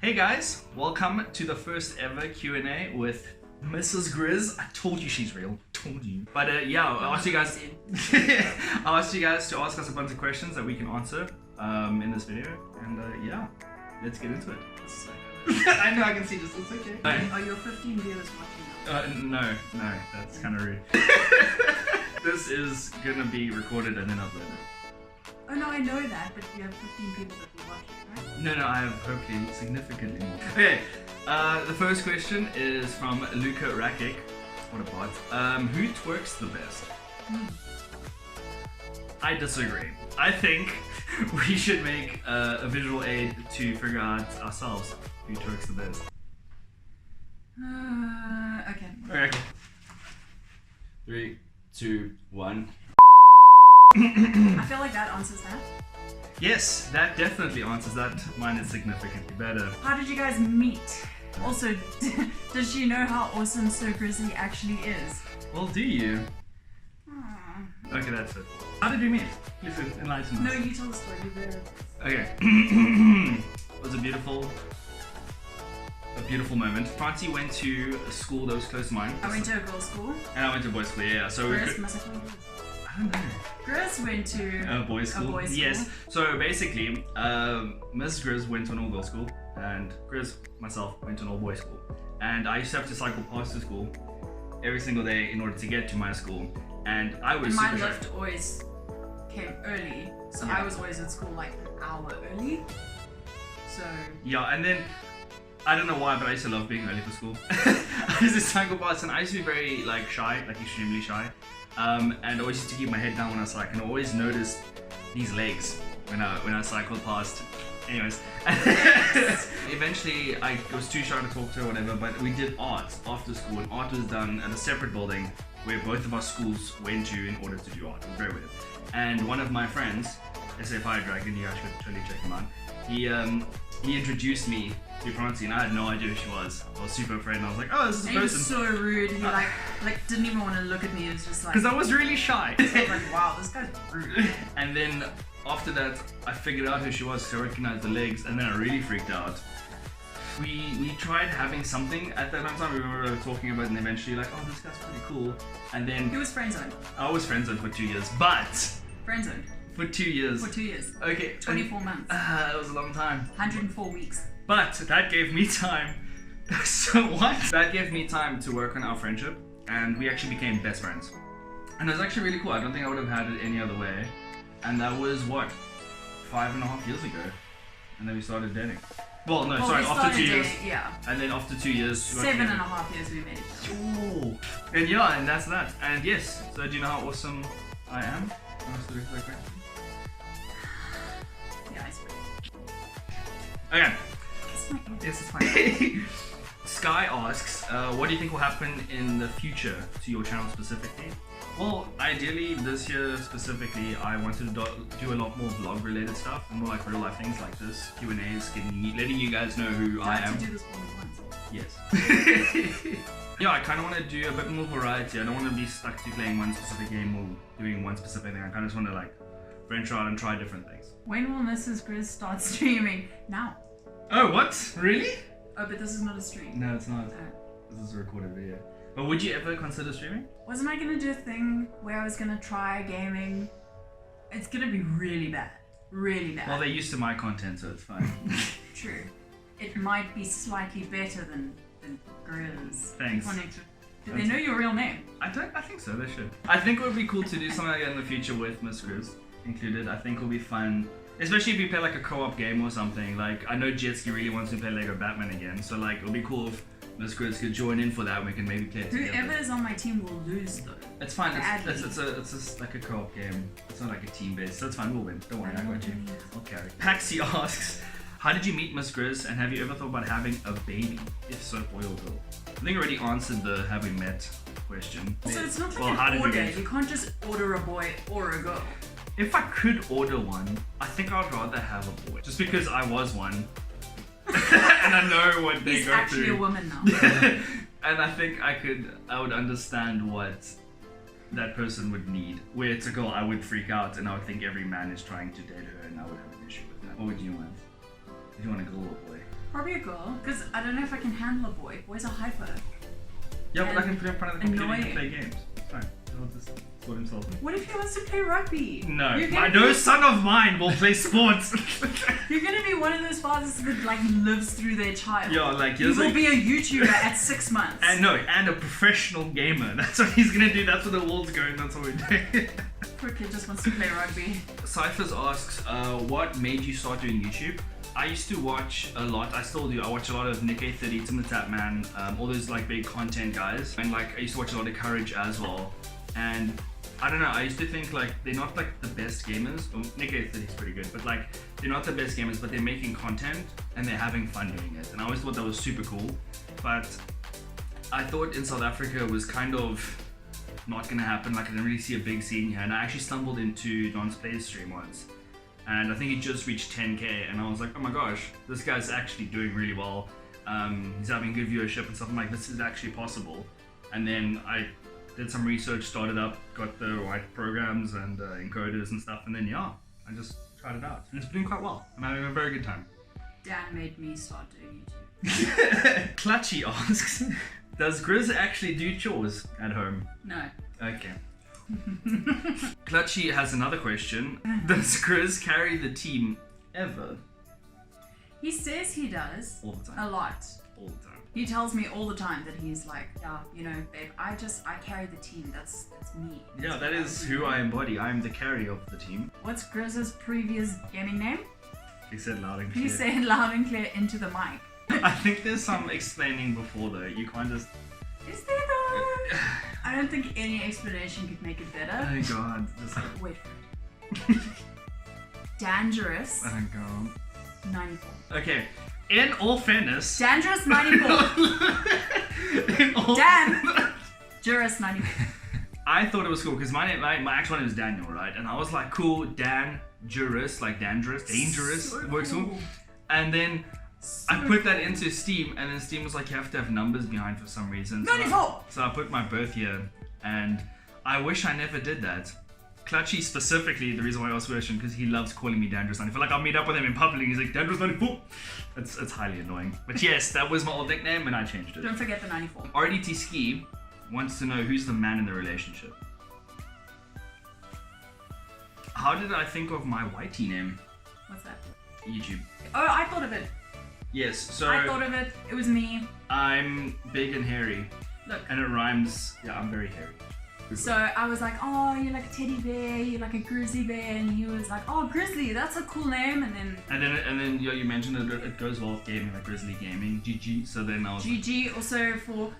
Hey guys, welcome to the first ever Q&A with Mrs Grizzz. I told you she's real, told you. But yeah, I asked you guys to ask us a bunch of questions that we can answer in this video. And yeah, let's get into it. I know I can see this, it's okay. Are your 15 viewers watching now? No, that's kind of rude. This is gonna be recorded and then uploaded. Oh no, I know that, but you have 15 people that will watch it, right? No, I have hopefully significantly more. Okay, the first question is from Luca Rakic. What a bot. Who twerks the best? I disagree. I think we should make a visual aid to figure out ourselves who twerks the best. Okay. Okay. 3, 2, 1. I feel like that answers that. Yes, that definitely answers that. Mine is significantly better. How did you guys meet? Also, does she know how awesome So Grizzly actually is? Well, do you? Okay, that's it. How did we meet? Please enlighten us. No, you tell the story. You're there. Okay. It was a beautiful moment. Francie went to a school that was close to mine. I went to a girls' school. And I went to a boys' school, yeah. So Grizzz must have been Grizzz. I don't know. Grizzz went to A boys' school? Yes. So basically, Mrs Grizzz went to an all-girls school, and Grizzz, myself, went to an all-boys school. And I used to have to cycle past the school every single day in order to get to my school. And I was my super shy. lift always came early, so Yeah. I was always at school like an hour early. So Yeah, and then I don't know why, but I used to love being early for school. I used to cycle past, and I used to be very like shy, like extremely shy. And I always used to keep my head down when I was cycling. I always noticed these legs when I cycled past. Anyways, eventually I was too shy to talk to her or whatever, but we did art after school, and art was done at a separate building where both of our schools went to in order to do art. It was very weird. And one of my friends, SFI Dragon, you guys should totally check him out, he introduced me to Francie, and I had no idea who she was. I was super afraid, and I was like, oh, this is a and he person. was so rude. He like didn't even want to look at me. He was just like, Because I was really shy. I was like, wow, this guy's rude. And then after that, I figured out who she was because I recognized the legs, and then I really freaked out. We tried having something at that time. We were talking about it, and eventually like, oh, this guy's pretty cool. And then He was friend zoned. I was friend zoned for 2 years, but Friend zoned for 2 years. for 2 years. Okay. 24 months. That was a long time. 104 weeks. But that gave me time. So what? That gave me time to work on our friendship, and we actually became best friends. And it was actually really cool. I don't think I would have had it any other way. And that was what, 5.5 years ago. And then we started dating. Well, no, sorry, we after started 2 years. dating, yeah. And then after 2 years. we got 7.5 years we met each other. Ooh. And yeah, and that's that. And yes, so do you know how awesome I am? Yeah, I swear. Okay. It's my yes, it's fine. Sky asks, what do you think will happen in the future to your channel specifically? Well, ideally this year specifically, I wanted to do a lot more vlog related stuff and more like real life things like this, Q&As, letting you guys know who I am. To do this all at once. Yes. Yeah, I kind of want to do a bit more variety. I don't want to be stuck to playing one specific game or doing one specific thing. I kind of just want to like venture out and try different things. When will Mrs Grizzz start streaming? Now. Oh, what? Really? Oh, but this is not a stream. No, it's not. This is a recorded video. But would you ever consider streaming? Wasn't I gonna do a thing where I was gonna try gaming? It's gonna be really bad. Really bad. Well, they're used to my content, so it's fine. True. It might be slightly better than Grizzz. Thanks. Do they know your real name? I think so, they should. I think it would be cool to do something like that in the future with Mrs Grizzz included. I think it will be fun. Especially if we play like a co-op game or something. Like, I know Jetski really wants to play Lego Batman again, so like, it'll be cool if Mrs Grizzz could join in for that and we can maybe play it together. Whoever is on my team will lose though. It's fine, it's just like a co-op game. It's not like a team based, so it's fine, we'll win. Don't worry, I got you. I'll carry. Paxi asks, how did you meet Mrs Grizzz, and have you ever thought about having a baby? If so, boy or girl? I think I already answered the have we met question. So it's not like Well, how an did we order. meet? You can't just order a boy or a girl. If I could order one, I think I'd rather have a boy. Just because I was one. And I know what they He's go actually through. a woman now. And I think I would understand what that person would need. Where it's a girl, I would freak out and I would think every man is trying to date her and I would have an issue with that. What would you want? If you want a girl or a boy? Probably a girl, because I don't know if I can handle a boy. Boys are hyper. Yeah, but I can put him in front of the computer and annoying. play games. It's fine. He'll just sort himself. What if he wants to play rugby? No, You're gonna no be- son of mine will play sports. You're gonna be one of those fathers that like lives through their child. Yeah, like You he's will like, be a YouTuber at 6 months. and a professional gamer. That's what he's gonna do. That's where the world's going. That's what we're doing. Poor kid just wants to play rugby. Cyphers asks, what made you start doing YouTube? I used to watch a lot. I still do. I watch a lot of Nick A30, Tim the Tapman, all those like big content guys, and like I used to watch a lot of Courage as well. And I don't know. I used to think like they're not like the best gamers. Well, Nick A30 is pretty good, but like they're not the best gamers, but they're making content and they're having fun doing it. And I always thought that was super cool. But I thought in South Africa it was kind of not gonna happen. Like I didn't really see a big scene here, and I actually stumbled into Don's Play stream once. And I think he just reached 10k, and I was like, oh my gosh, this guy's actually doing really well. He's having good viewership and stuff. I'm like, this is actually possible. And then I did some research, started up, got the right programs and encoders and stuff, and then yeah, I just tried it out. And it's doing quite well. I'm having a very good time. Dan made me start doing YouTube. Clutchy asks, does Grizzz actually do chores at home? No. Okay. Clutchy has another question. Does Grizzz carry the team ever? He says he does. All the time. A lot. All the time. He tells me all the time that he's like, yeah, you know, babe, I carry the team. That's me. Yeah, that is who I embody. I am the carry of the team. What's Grizz's previous gaming name? He said loud and clear. Please say it loud and clear into the mic. I think there's some explaining before though. You can't just... Is there though? I don't think any explanation could make it better. Oh god. Just... Wait for it. Dangerous. Oh god. 94. Okay. In all fairness... Dangerous 94. In all... Dangerous 94. I thought it was cool because my actual name is Daniel, right? And I was like, cool, Dan Juris, like dangerous, So works cool. cool. And then I put that into Steam, and then Steam was like, you have to have numbers behind for some reason. 94! So I put my birth year, and I wish I never did that. Clutchy specifically, the reason why I asked the question, because he loves calling me Dangerous 94. Like I'll meet up with him in public, and he's like, Dangerous 94! It's highly annoying. But yes, that was my old nickname, and I changed it. Don't forget the 94. RDT Ski wants to know who's the man in the relationship. How did I think of my YT name? What's that? YouTube. Oh, I thought of it. Yes, so I thought of it. It was me. I'm big and hairy. Look. And it rhymes. Yeah, I'm very hairy. So I was like, oh, you're like a teddy bear, you're like a grizzly bear, and he was like, oh, grizzly, that's a cool name, and then yeah, you mentioned it goes well with gaming, like Grizzly Gaming, GG. So then I was GG also for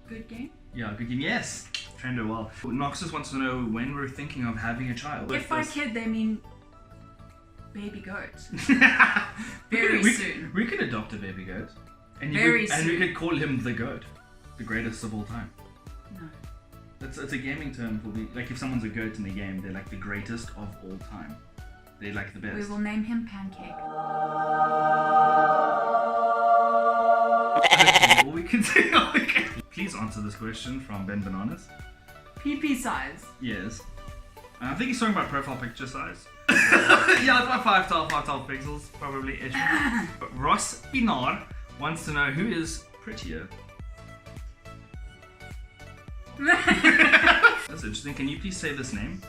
good game. yeah, good game. Yes, trained it well. Noxus wants to know when we're thinking of having a child. If by kid they mean baby goat. Very soon. We could adopt a baby goat, and Very and we soon. could call him the goat, the greatest of all time. No. It's a gaming term for like if someone's a goat in the game, they're like the greatest of all time. They're like the best. We will name him Pancake. Okay, well, we can say okay. Please answer this question from Ben Bananas. PP size. Yes. I think he's talking about profile picture size. Yeah, it's about 512 pixels, probably. But Ross Pinar wants to know who is prettier. That's interesting. Can you please say this name?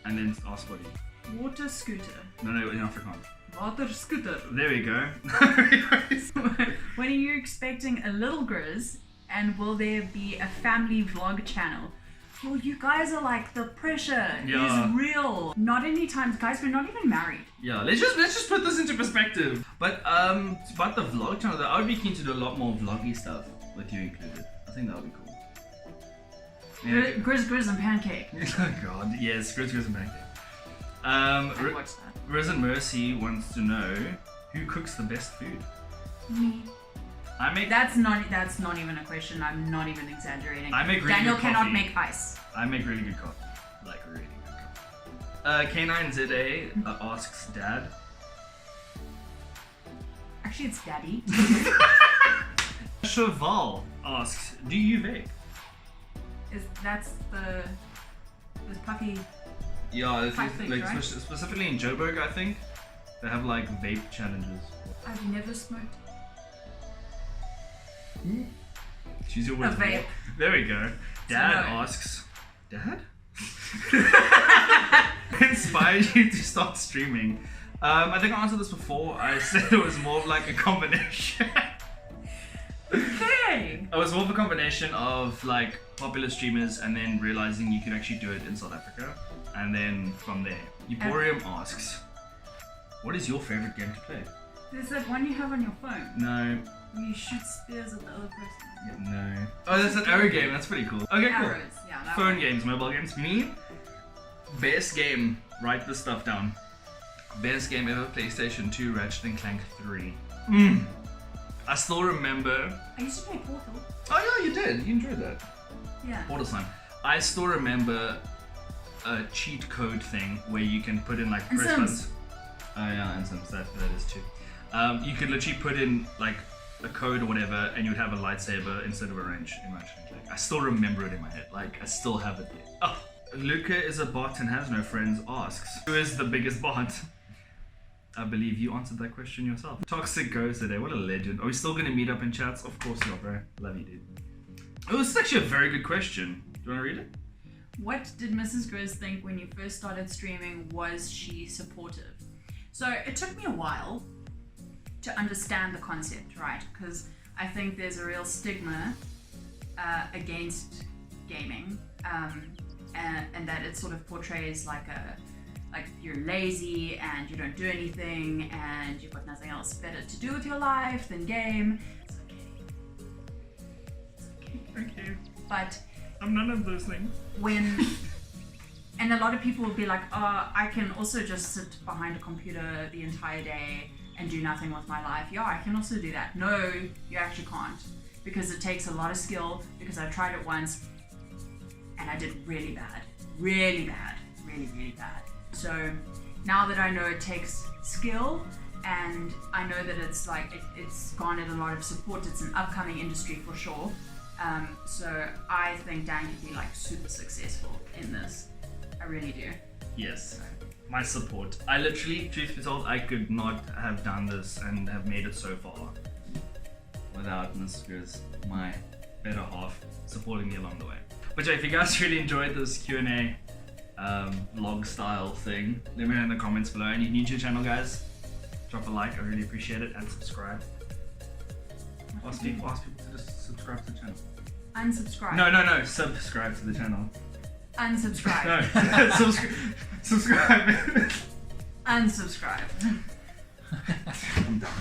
And then ask what you... Water scooter. No, in Afrikaans. Water scooter. There we go. When are you expecting a little Grizz? And will there be a family vlog channel? Well, you guys are like, the pressure Yeah. is real. Not anytime, guys, we're not even married. Yeah, let's just put this into perspective. But about the vlog channel, I would be keen to do a lot more vloggy stuff with you included. I think that would be cool. Yeah. Grizz and Pancake. Oh god, yes, Grizz and Pancake. I watched that. Risen Mercy wants to know who cooks the best food. Me. I make That's not even a question. I'm not even exaggerating. I make really Daniel good cannot coffee. make ice. I make really good coffee. Like really good coffee. K9ZA asks Dad. Actually, it's Daddy. Cheval asks, do you vape? That's the puffy. Yeah, it's Pipe thing, like right? specifically in Joburg, I think. They have like vape challenges. I've never smoked Choose your a words. vape. There we go. Dad no. asks, Dad? Inspired you to start streaming? I think I answered this before. I said it was more of like a combination. Okay. It was more of a combination of like popular streamers and then realizing you can actually do it in South Africa. And then from there, Euporium asks, what is your favorite game to play? There's that one you have on your phone. No. Where you shoot spears at the other person. Yeah, no. Oh, that's an arrow game. That's pretty cool. Okay, cool. Arrows, yeah. That Phone one. games, mobile games. Me, best game. Write this stuff down. Best game ever: PlayStation 2, Ratchet and Clank 3. I still remember. I used to play Portal. Oh yeah, you did. You enjoyed that. Yeah. Portal time. I still remember a cheat code thing where you can put in like And press Sims. buttons. Oh yeah, and Sims. That is too. You could literally put in like a code or whatever, and you'd have a lightsaber instead of a wrench in Ratchet and Clank. I still remember it in my head. Like I still have it there. Oh, Luca is a bot and has no friends. Asks, who is the biggest bot? I believe you answered that question yourself. Toxic goes today. What a legend. Are we still gonna meet up in chats? Of course you are, bro. Love you, dude. Oh, this is actually a very good question. Do you wanna read it? What did Mrs Grizzz think when you first started streaming? Was she supportive? So it took me a while to understand the concept, right? Because I think there's a real stigma against gaming, and that it sort of portrays like you're lazy and you don't do anything and you've got nothing else better to do with your life than game. It's okay. Okay. But I'm none of those things. and a lot of people will be like, oh, I can also just sit behind a computer the entire day and do nothing with my life. Yeah, I can also do that. No, you actually can't, because it takes a lot of skill, because I tried it once and I did really bad. Really bad. So now that I know it takes skill, and I know that it's like it's garnered a lot of support, it's an upcoming industry for sure. So I think Dan could be like super successful in this. I really do. Yes. My support. I literally, truth be told, I could not have done this and have made it so far without Mrs Grizzz, my better half, supporting me along the way. But yeah, if you guys really enjoyed this Q&A vlog style thing, let me know in the comments below. And if you're new to the channel, guys, drop a like. I really appreciate it, and subscribe. Ask people to just subscribe to the channel. Unsubscribe. No, subscribe to the channel. Unsubscribe. No, subscribe. Unsubscribe. I'm done.